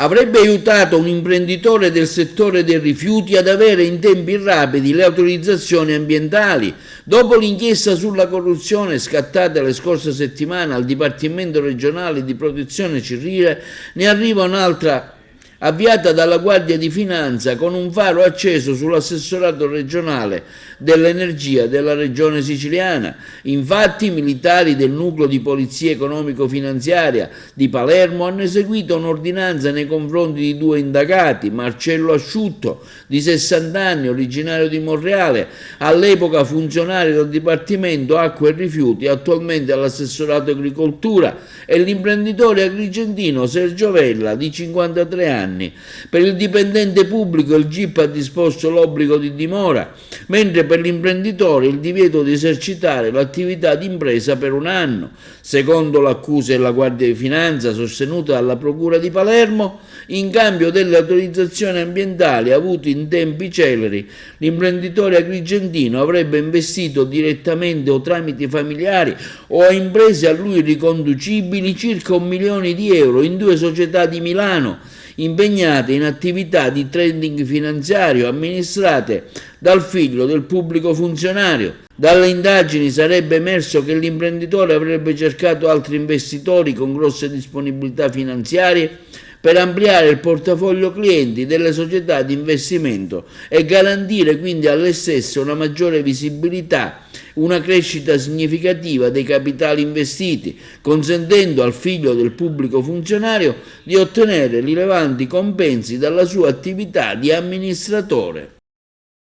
avrebbe aiutato un imprenditore del settore dei rifiuti ad avere in tempi rapidi le autorizzazioni ambientali. Dopo l'inchiesta sulla corruzione scattata la scorsa settimana al Dipartimento regionale di protezione civile, ne arriva un'altra avviata dalla Guardia di Finanza con un faro acceso sull'assessorato regionale dell'energia della regione siciliana. Infatti i militari del nucleo di polizia economico-finanziaria di Palermo hanno eseguito un'ordinanza nei confronti di due indagati: Marcello Asciutto, di 60 anni, originario di Monreale, all'epoca funzionario del Dipartimento Acqua e Rifiuti, attualmente all'assessorato agricoltura, e l'imprenditore agrigentino Sergio Vella, di 53 anni. Per il dipendente pubblico il GIP ha disposto l'obbligo di dimora, mentre per l'imprenditore il divieto di esercitare l'attività d'impresa per un anno. Secondo l'accusa della Guardia di Finanza sostenuta dalla Procura di Palermo, in cambio delle autorizzazioni ambientali avute in tempi celeri, l'imprenditore agrigentino avrebbe investito direttamente o tramite familiari o a imprese a lui riconducibili circa 1 milione di euro in due società di Milano, impegnate in attività di trading finanziario amministrate dal figlio del pubblico funzionario. Dalle indagini sarebbe emerso che l'imprenditore avrebbe cercato altri investitori con grosse disponibilità finanziarie per ampliare il portafoglio clienti delle società di investimento e garantire quindi alle stesse una maggiore visibilità, una crescita significativa dei capitali investiti, consentendo al figlio del pubblico funzionario di ottenere rilevanti compensi dalla sua attività di amministratore.